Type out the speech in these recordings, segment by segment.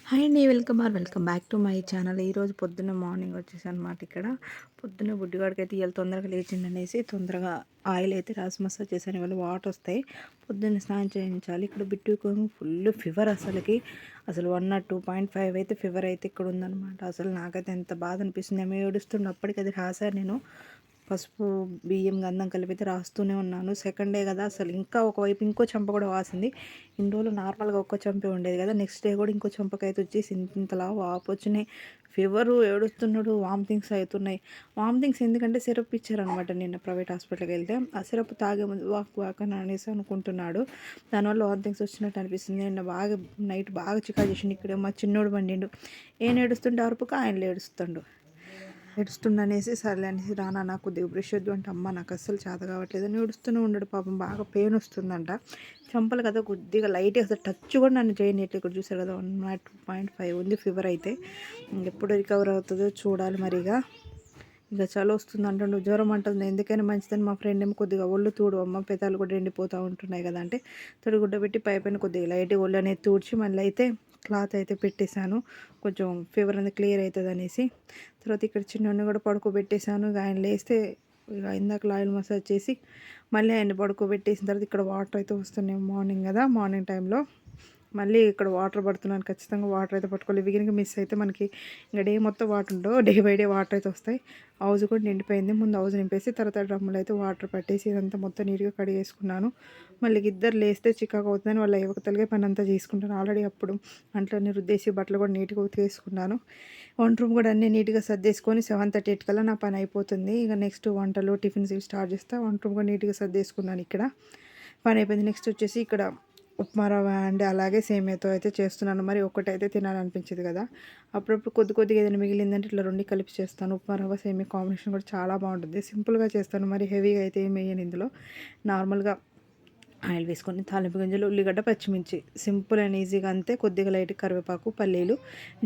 Hi అండి. Welcome back to my channel. ఈరోజు పొద్దున్న మార్నింగ్ వచ్చేసనమాట. ఇక్కడ పొద్దున్న బుడ్డిగాడికైతే ఇవాళ తొందరగా లేచిండనేసి తొందరగా ఆయిల్ అయితే రాసి మసాజ్ చేశాను. ఇవాళ వాటర్ వస్తాయి, పొద్దున్న స్నానం చేయించాలి. ఇక్కడ బిట్టుకు ఫుల్ ఫీవర్, అసలు 102.5 అయితే ఫీవర్ అయితే ఇక్కడ ఉందనమాట. అసలు నాకైతే ఎంత బాధ అనిపిస్తుంది. ఏమో ఏడుస్తుండే, అప్పటికి అది రాశాను నేను. పసుపు బియ్యం గంధం కలిపితే రాస్తూనే ఉన్నాను. సెకండ్ డే కదా, అసలు ఇంకా ఒకవైపు ఇంకో చెంప కూడా వాసింది. ఇన్ని రోజులు నార్మల్గా ఒక్క చెంపే ఉండేది కదా, నెక్స్ట్ డే కూడా ఇంకో చెంపకైతే వచ్చేసి ఇంతలా వాపు వచ్చినాయి. ఫీవరు, ఏడుస్తున్నాడు, వామిటింగ్స్ అవుతున్నాయి. వామిటింగ్స్ ఎందుకంటే సిరప్ ఇచ్చారనమాట నిన్న ప్రైవేట్ హాస్పిటల్కి వెళ్తే. ఆ సిరప్ తాగే ముందు వాక్ అని అనేసి అనుకుంటున్నాడు. దానివల్ల వామిటింగ్స్ వచ్చినట్టు అనిపిస్తుంది. నిన్న బాగా నైట్ బాగా చికా చేసిండు. ఇక్కడ మా చిన్నోడు పండిండు. ఏం ఏడుస్తుంటే అరుపుక ఆయనలో ఏడుస్తుండు. ఏడుస్తుండనేసి సర్లే అనేసి రానా నాకు కొద్దిగా బ్రష్ వద్దు అంటే, అమ్మ నాకు అస్సలు చేత కావట్లేదు అని ఏడుస్తూనే ఉండడు. పాపం బాగా పెయిన్ వస్తుందంట. చంపలు కదా కొద్దిగా లైట్గా అసలు టచ్ కూడా నన్ను చేయనట్లు. ఇక్కడ చూసారు కదా 102.5 ఉంది ఫీవర్ అయితే. ఎప్పుడు రికవర్ అవుతుందో చూడాలి. మరిగా ఇంకా చలి వస్తుంది అంటుండు, జ్వరం అంటుంది. ఎందుకైనా మంచిదని మా ఫ్రెండ్ ఏమో కొద్దిగా ఒళ్ళు తూడు అమ్మ, పెదాలు కూడా ఎండిపోతూ ఉంటున్నాయి కదా అంటే, తొడిగుడ్డ పెట్టి పైపైన కొద్దిగా లైట్గా ఒళ్ళు అనేది తూడ్చి మళ్ళీ అయితే క్లాత్ అయితే పెట్టేశాను, కొంచెం ఫీవర్ అనేది క్లియర్ అవుతుంది అనేసి. తర్వాత ఇక్కడ చిన్న కూడా పడుకోబెట్టేశాను. ఇక ఆయన లేస్తే ఇక ఇందాక ఆయిల్ మసాజ్ చేసి మళ్ళీ ఆయన పడుకోబెట్టేసిన తర్వాత ఇక్కడ వాటర్ అయితే వస్తున్నాయి. మార్నింగ్ కదా, మార్నింగ్ టైంలో మళ్ళీ ఇక్కడ వాటర్ పడుతున్నాను. ఖచ్చితంగా వాటర్ అయితే పట్టుకోవాలి. ఇవి మిస్ అయితే మనకి ఇంకా డే మొత్తం వాటర్ ఉండవు, డే బై డే వాటర్ అయితే వస్తాయి. హౌస్ కూడా నిండిపోయింది. ముందు హౌస్ నింపేసి తర్వాత డ్రమ్ములు అయితే వాటర్ పట్టేసి ఇదంతా మొత్తం నీట్గా కడిగేసుకున్నాను. మళ్ళీ ఇద్దరు లేస్తే చికాకు అవుతుందని వాళ్ళ యువతలగే పని అంతా చేసుకుంటాను. ఆల్రెడీ అప్పుడు అంట్లన్నీ రుద్దేసి బట్టలు కూడా నీట్గా ఉతికేసుకున్నాను. వంట రూమ్ కూడా అన్నీ నీట్గా సర్దేసుకొని 7:38 కల్లా నా పని అయిపోతుంది. ఇక నెక్స్ట్ వంటలు టిఫిన్స్ ఇవి స్టార్ట్ చేస్తా. వంట రూమ్ కూడా నీట్గా సర్దేసుకున్నాను. ఇక్కడ పని అయిపోయింది. నెక్స్ట్ వచ్చేసి ఇక్కడ ఉప్మా రవ్వ అండి, అలాగే సేమియాతో అయితే చేస్తున్నాను. మరి ఒక్కటైతే తినాలనిపించదు కదా, అప్పుడప్పుడు కొద్దిగా ఏదైనా మిగిలిందంటే ఇట్లా రెండు కలిపి చేస్తాను. ఉప్మా రవ్వ సేమియా కాంబినేషన్ కూడా చాలా బాగుంటుంది. సింపుల్గా చేస్తాను, మరి హెవీగా అయితే ఏం వేయను. ఇందులో నార్మల్గా ఆయిల్ వేసుకొని తాలింపు గింజలు, ఉల్లిగడ్డ, పచ్చిమిర్చి, సింపుల్ అండ్ ఈజీగా అంతే. కొద్దిగా లైట్ కరివేపాకు, పల్లీలు,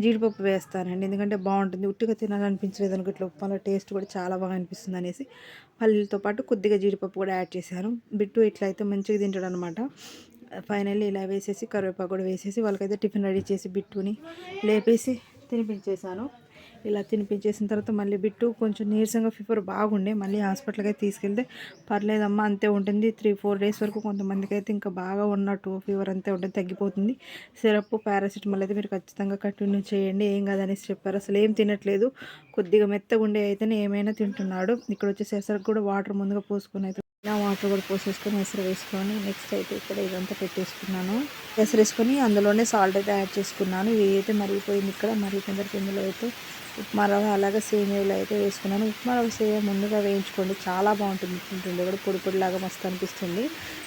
జీడిపప్పు వేస్తానండి. ఎందుకంటే బాగుంటుంది. ఉట్టిగా తినాలనిపించలేదు అనుకో, ఇట్లా ఉప్మాలో టేస్ట్ కూడా చాలా బాగా అనిపిస్తుంది అనేసి పల్లీలతో పాటు కొద్దిగా జీడిపప్పు కూడా యాడ్ చేశాను. బిట్టు ఇట్లా అయితే మంచిగా తింటాడు అనమాట. ఫైనల్లీ ఇలా వేసేసి కరివేపాకు కూడా వేసేసి వాళ్ళకైతే టిఫిన్ రెడీ చేసి బిట్టుని లేపేసి తినిపించేశాను. ఇలా తినిపించేసిన తర్వాత మళ్ళీ బిట్టు కొంచెం నీరసంగా ఫీవర్ బాగుండే, మళ్ళీ హాస్పిటల్కి అయితే తీసుకెళ్తే పర్లేదమ్మా అంతే ఉంటుంది, 3-4 డేస్ వరకు కొంతమందికి అయితే ఇంకా బాగా ఉన్నట్టు ఫీవర్ అంతే ఉంటుంది, తగ్గిపోతుంది. సిరప్ పారాసిటమాల్ అయితే మీరు ఖచ్చితంగా కంటిన్యూ చేయండి, ఏం కాదనేసి చెప్పారు. అసలు ఏం తినట్లేదు, కొద్దిగా మెత్తగా ఉండే అయితేనే ఏమైనా తింటున్నాడు. ఇక్కడ వచ్చేసరికి కూడా వాటర్ ముందుగా పోసుకొని అయితే ఇలా వాటర్ కూడా పోసేసుకొని ఎసరు వేసుకొని నెక్స్ట్ అయితే ఇక్కడ ఇదంతా పెట్టేసుకున్నాను. ఎసరు వేసుకొని అందులోనే సాల్ట్ అయితే యాడ్ చేసుకున్నాను. ఇవి అయితే మరిగిపోయింది. ఇక్కడ మరిగిన ఇందులో అయితే ఉప్మా రవ్వ అలాగే సేమియాలు అయితే వేసుకున్నాను. ఉప్మా రవ్వ సేమియా ముందుగా వేయించుకోండి, చాలా బాగుంటుంది. తింటుండే కూడా పొడి పొడిలాగా మస్తు అనిపిస్తుంది.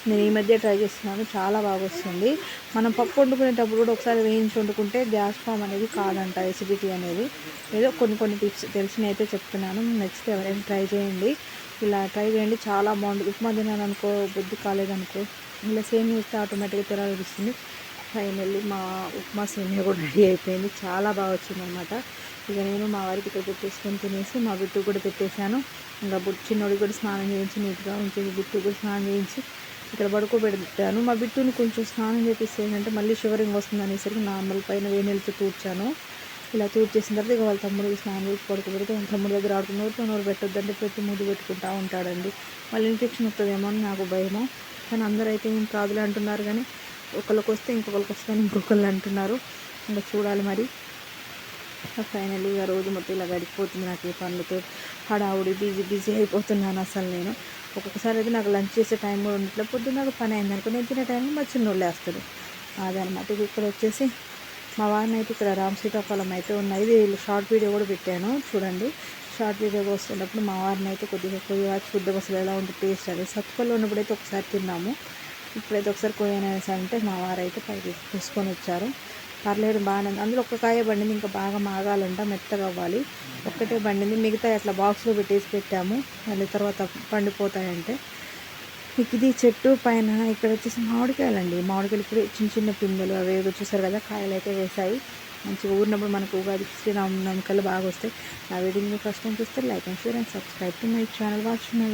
నేను ఈ మధ్య ట్రై చేస్తున్నాను, చాలా బాగా వస్తుంది. మనం పప్పు వండుకునేటప్పుడు కూడా ఒకసారి వేయించి వండుకుంటే గ్యాస్ ఫామ్ అనేది కాదంట, ఎసిడిటీ అనేది. ఏదో కొన్ని టిప్స్ తెలిసినవి అయితే చెప్తున్నాను. నెక్స్ట్ ఎవరైనా ట్రై చేయండి, ఇలా ట్రై చేయండి, చాలా బాగుంటుంది. ఉప్మా తినాలనుకో, బుద్ధి కాలేదనుకో, ఇలా సేమియా ఇస్తే ఆటోమేటిక్గా తినాలనిపిస్తుంది. ఫైనల్లీ మా ఉప్మా సేమియా కూడా రెడీ అయిపోయింది, చాలా బాగా వచ్చిందనమాట. ఇక నేను మా వారికి ఇక్కడ పెట్టేసుకొని తినేసి మా బిట్టు కూడా పెట్టేశాను. ఇంకా చిన్నోడికి కూడా స్నానం చేయించి నీట్గా ఉంచేసి బిట్టు కూడా స్నానం చేయించి ఇక్కడ పడుకోబెట్టాను. మా బిట్టుని కొంచెం స్నానం చేపిస్తే ఏంటంటే మళ్ళీ షివరింగ్ వస్తుంది అనేసరికి నార్మల్ పైన వేడి నీళ్ళతో తూర్చాను. ఇలా చేసిన తర్వాత ఇక వాళ్ళ తమ్ముడికి స్నానం చేసి పడుకోబెడితే వాళ్ళ తమ్ముడి దగ్గర ఆడుకున్న నోరు పెట్టొద్దంటే ప్రతి ముద్దు పెట్టుకుంటూ ఉంటాడండి. మళ్ళీ ఇన్ఫెక్షన్ వస్తుందేమో అని నాకు భయము. కానీ అందరూ అయితే ఏం కాదులే అంటున్నారు, కానీ ఒకళ్ళకి వస్తే ఇంకొకరికి వస్తే ఇంకొకళ్ళు అంటున్నారు. ఇంకా చూడాలి మరి. ఫైనల్లీ ఇక రోజు మొత్తం ఇలా గడిచిపోతుంది నాకు ఈ పనులతో. హడావుడి బిజీ అయిపోతున్నాను అసలు నేను. ఒక్కొక్కసారి అయితే నాకు లంచ్ చేసే టైం కూడా ఉండట్లేదు. పొద్దున్న నాకు పని అయిందనుకో, నేను తినే టైంలో మా చిన్నోళ్ళే వస్తారు. అదనమాట. ఇక్కడ వచ్చేసి మా వారిని అయితే ఇక్కడ రామ్ సీతాఫలం అయితే ఉన్నాయి. ఇది షార్ట్ వీడియో కూడా పెట్టాను చూడండి. షార్ట్ వీడియో వస్తున్నప్పుడు మా వారిని అయితే కొద్దిగా చూద్దాం అసలు ఎలా ఉంటుంది టేస్ట్ అనేది. సత్తుపల్లి ఉన్నప్పుడైతే ఒకసారి తిన్నాము, ఇప్పుడైతే ఒకసారి కొయ్యనేసి అంటే మా వారు అయితే పైకి తీసుకొని వచ్చారు. పర్లేదు బాగానే ఉంది. అందులో ఒక్క కాయ బండింది, ఇంకా బాగా మాగాలంట, మెత్తగా అవ్వాలి. ఒక్కటే బండింది, మిగతా అట్లా బాక్స్లో పెట్టాము. మళ్ళీ తర్వాత పండిపోతాయంటే. ఇది చెట్టు పైన ఇక్కడ వచ్చేసి మామిడికాయలండి. మామిడికాయలు ఇప్పుడు చిన్న పిందెలు అవి చూసారు కదా, కాయలు అయితే వేసాయి. మంచిగా ఊరినప్పుడు మనకు ఉగాది శ్రీరామనవమికల్లా బాగా వస్తాయి. నా వీడియోని ఫస్ట్ టైం చూస్తే like and share and subscribe to my channel. Watch my